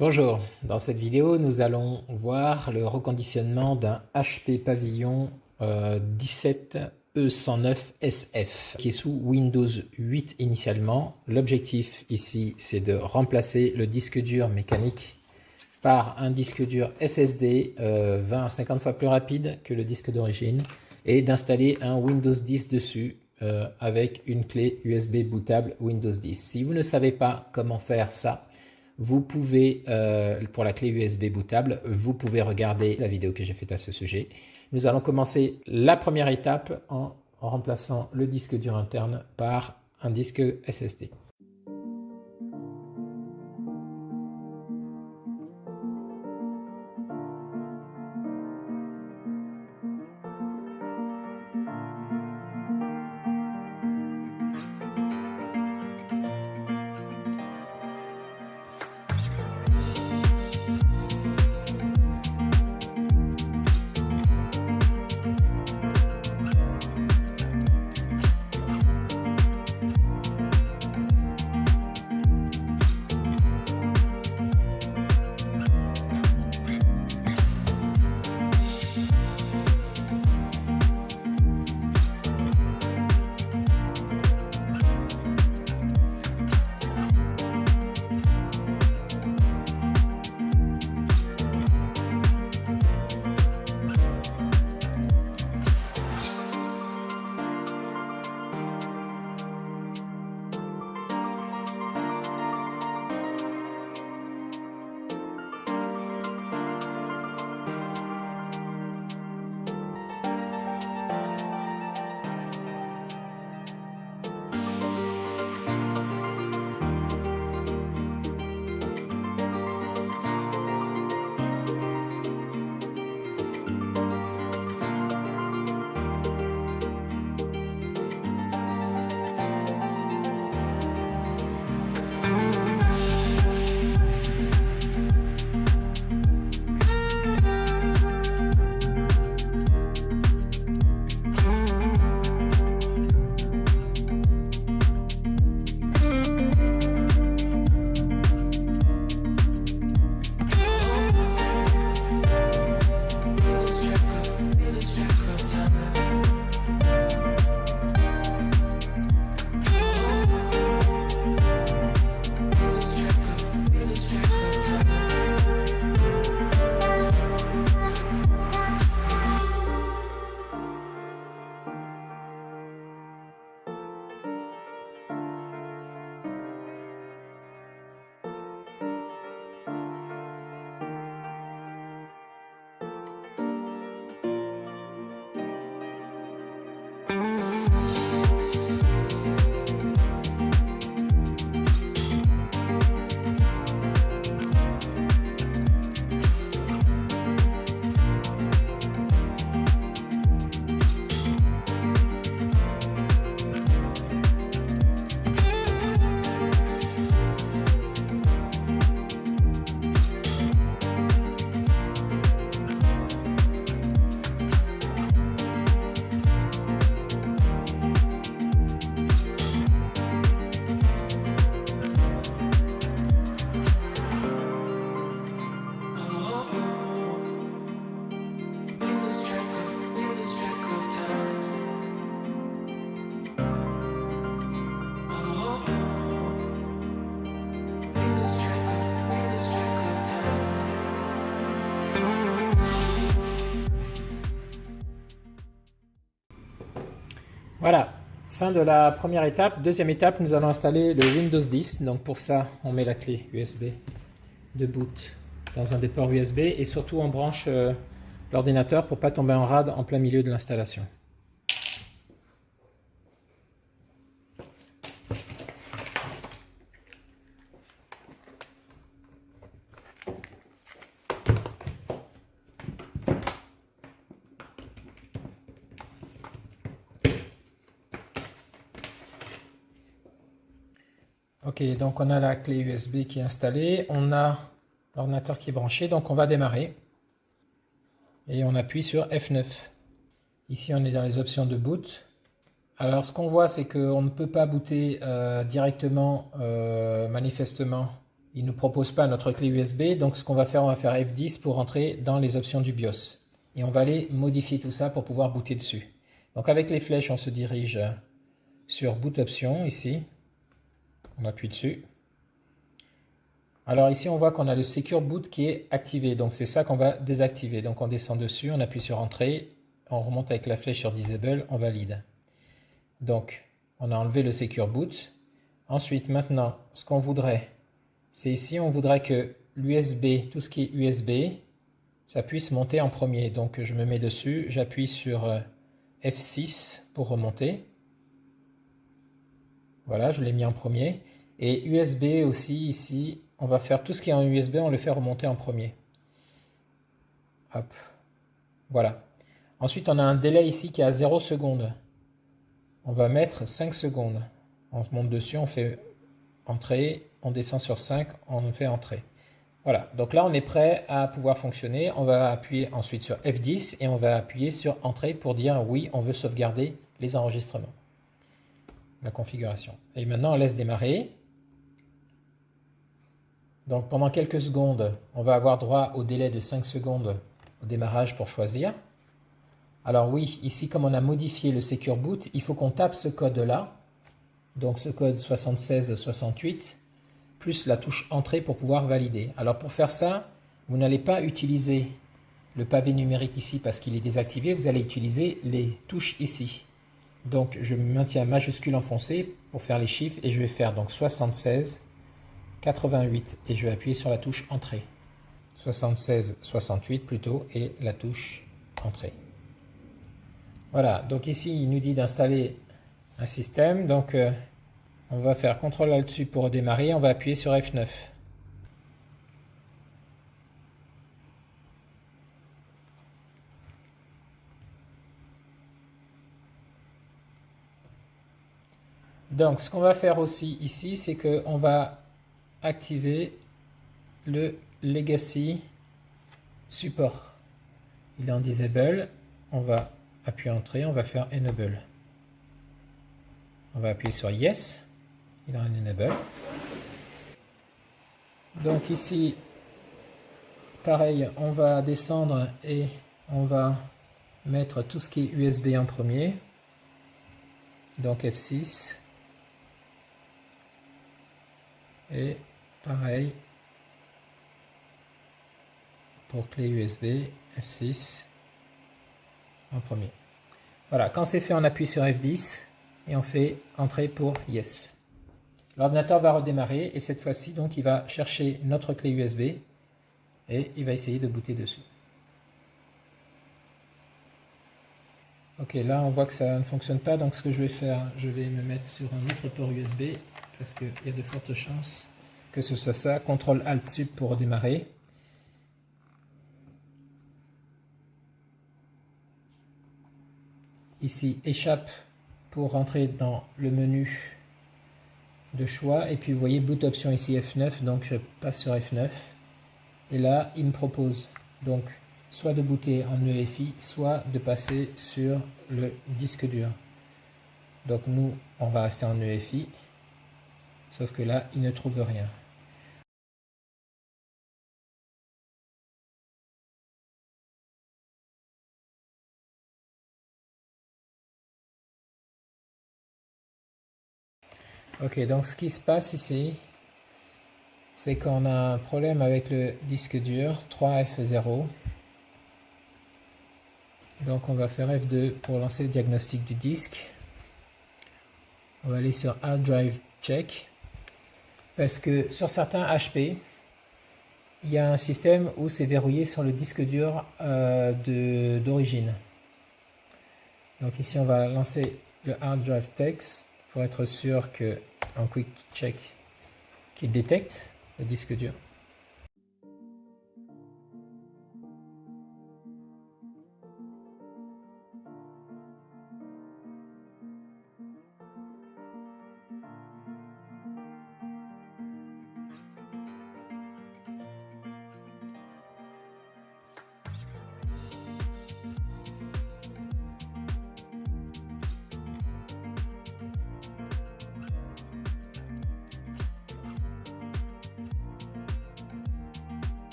Bonjour, dans cette vidéo nous allons voir le reconditionnement d'un HP Pavilion 17E109SF qui est sous Windows 8 initialement. L'objectif ici c'est de remplacer le disque dur mécanique par un disque dur SSD 20 à 50 fois plus rapide que le disque d'origine et d'installer un Windows 10 dessus avec une clé USB bootable Windows 10. Si vous ne savez pas comment faire ça, vous pouvez, pour la clé USB bootable, vous pouvez regarder la vidéo que j'ai faite à ce sujet. Nous allons commencer la première étape en remplaçant le disque dur interne par un disque SSD. Voilà, fin de la première étape. Deuxième étape, nous allons installer le Windows 10. Donc pour ça, on met la clé USB de boot dans un des ports USB et surtout on branche l'ordinateur pour ne pas tomber en rade en plein milieu de l'installation. Ok, donc on a la clé USB qui est installée, on a l'ordinateur qui est branché, donc on va démarrer. Et on appuie sur F9. Ici on est dans les options de boot. Alors ce qu'on voit c'est qu'on ne peut pas booter directement manifestement il ne nous propose pas notre clé USB. Donc ce qu'on va faire, on va faire F10 pour entrer dans les options du BIOS. Et on va aller modifier tout ça pour pouvoir booter dessus. Donc avec les flèches, on se dirige sur Boot Options ici. On appuie dessus. Alors ici, on voit qu'on a le Secure Boot qui est activé. Donc c'est ça qu'on va désactiver. Donc on descend dessus, on appuie sur Entrée, on remonte avec la flèche sur Disable, on valide. Donc on a enlevé le Secure Boot. Ensuite, maintenant, ce qu'on voudrait, c'est ici, on voudrait que l'USB, tout ce qui est USB, ça puisse monter en premier. Donc je me mets dessus, j'appuie sur F6 pour remonter. Voilà, je l'ai mis en premier. Et USB aussi, ici, on va faire tout ce qui est en USB, on le fait remonter en premier. Hop, voilà. Ensuite, on a un délai ici qui est à 0 secondes. On va mettre 5 secondes. On monte dessus, on fait entrer, on descend sur 5, on fait entrer. Voilà, donc là on est prêt à pouvoir fonctionner. On va appuyer ensuite sur F10 et on va appuyer sur Entrée pour dire oui, on veut sauvegarder les enregistrements. La configuration. Et maintenant on laisse démarrer. Donc pendant quelques secondes, on va avoir droit au délai de 5 secondes au démarrage pour choisir. Alors oui, ici comme on a modifié le Secure Boot, il faut qu'on tape ce code-là. Donc ce code 7668, plus la touche Entrée pour pouvoir valider. Alors pour faire ça, vous n'allez pas utiliser le pavé numérique ici parce qu'il est désactivé, vous allez utiliser les touches ici. Donc je maintiens majuscule enfoncé pour faire les chiffres et je vais faire donc 76, 88 et je vais appuyer sur la touche Entrée. 76, 68 plutôt et la touche Entrée. Voilà, donc ici il nous dit d'installer un système, donc on va faire CTRL ALT dessus pour redémarrer, on va appuyer sur F9. Donc ce qu'on va faire aussi ici, c'est qu'on va activer le Legacy Support. Il est en Disable, on va appuyer Entrée, on va faire Enable. On va appuyer sur Yes, il est en Enable. Donc ici, pareil, on va descendre et on va mettre tout ce qui est USB en premier. Donc F6. Et pareil, pour clé USB, F6 en premier. Voilà, quand c'est fait, on appuie sur F10 et on fait Entrée pour Yes. L'ordinateur va redémarrer et cette fois-ci, donc, il va chercher notre clé USB et il va essayer de booter dessus. Ok, là, on voit que ça ne fonctionne pas. Donc, ce que je vais faire, je vais me mettre sur un autre port USB parce qu'il y a de fortes chances que ce soit ça. CTRL ALT SUB pour redémarrer. Ici, échappe pour rentrer dans le menu de choix. Et puis, vous voyez, boot option ici F9. Donc, je passe sur F9. Et là, il me propose donc soit de booter en EFI, soit de passer sur le disque dur. Donc, nous, on va rester en EFI. Sauf que là, il ne trouve rien. Ok, donc ce qui se passe ici, c'est qu'on a un problème avec le disque dur 3F0. Donc on va faire F2 pour lancer le diagnostic du disque. On va aller sur Hard Drive Check. Parce que sur certains HP, il y a un système où c'est verrouillé sur le disque dur d'origine. Donc ici on va lancer le Hard Drive Text pour être sûr que en Quick Check qu'il détecte le disque dur.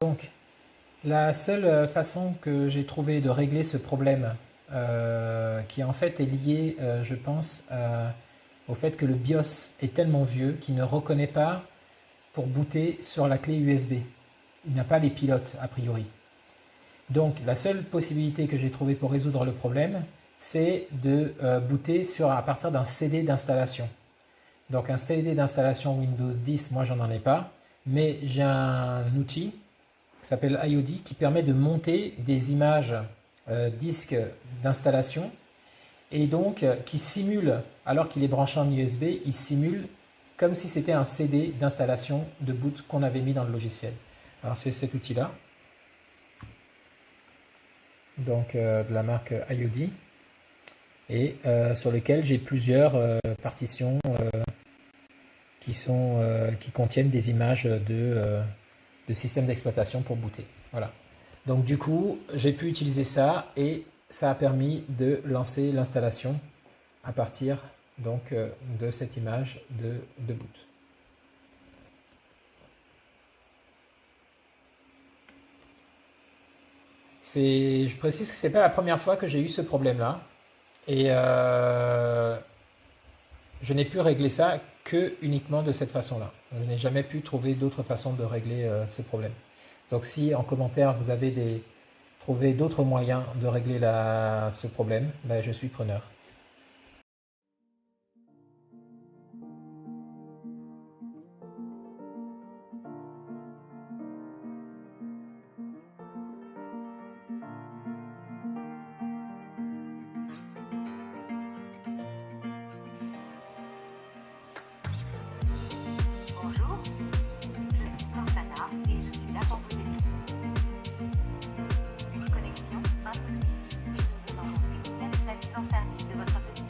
Donc, la seule façon que j'ai trouvé de régler ce problème, qui en fait est lié, je pense, au fait que le BIOS est tellement vieux qu'il ne reconnaît pas pour booter sur la clé USB. Il n'a pas les pilotes a priori. Donc la seule possibilité que j'ai trouvée pour résoudre le problème, c'est de booter à partir d'un CD d'installation. Donc un CD d'installation Windows 10, moi j'en ai pas, mais j'ai un outil qui s'appelle IOD qui permet de monter des images disques d'installation et donc qui simule, alors qu'il est branché en USB, il simule comme si c'était un CD d'installation de boot qu'on avait mis dans le logiciel. Alors c'est cet outil-là, donc de la marque IOD, et sur lequel j'ai plusieurs partitions qui contiennent des images de système d'exploitation pour booter. Voilà. Donc du coup, j'ai pu utiliser ça et ça a permis de lancer l'installation à partir donc de cette image de boot. Je précise que ce n'est pas la première fois que j'ai eu ce problème-là et je n'ai pu régler ça que uniquement de cette façon-là. Je n'ai jamais pu trouver d'autre façon de régler ce problème. Donc si en commentaire vous avez trouvé d'autres moyens de régler ce problème, ben, je suis preneur. Bonjour, je suis Cortana et je suis là pour vous aider. Une connexion, un peu difficile et nous allons finir avec la mise en service de votre PC.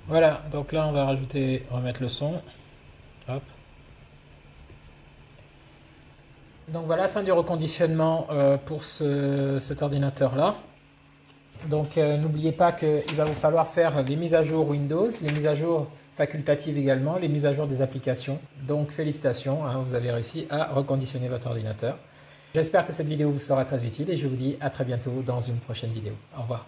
Voilà, donc là on va remettre le son. Hop. Donc voilà, fin du reconditionnement pour cet ordinateur-là. Donc n'oubliez pas qu'il va vous falloir faire les mises à jour Windows, les mises à jour facultatives également, les mises à jour des applications. Donc félicitations, hein, vous avez réussi à reconditionner votre ordinateur. J'espère que cette vidéo vous sera très utile et je vous dis à très bientôt dans une prochaine vidéo. Au revoir.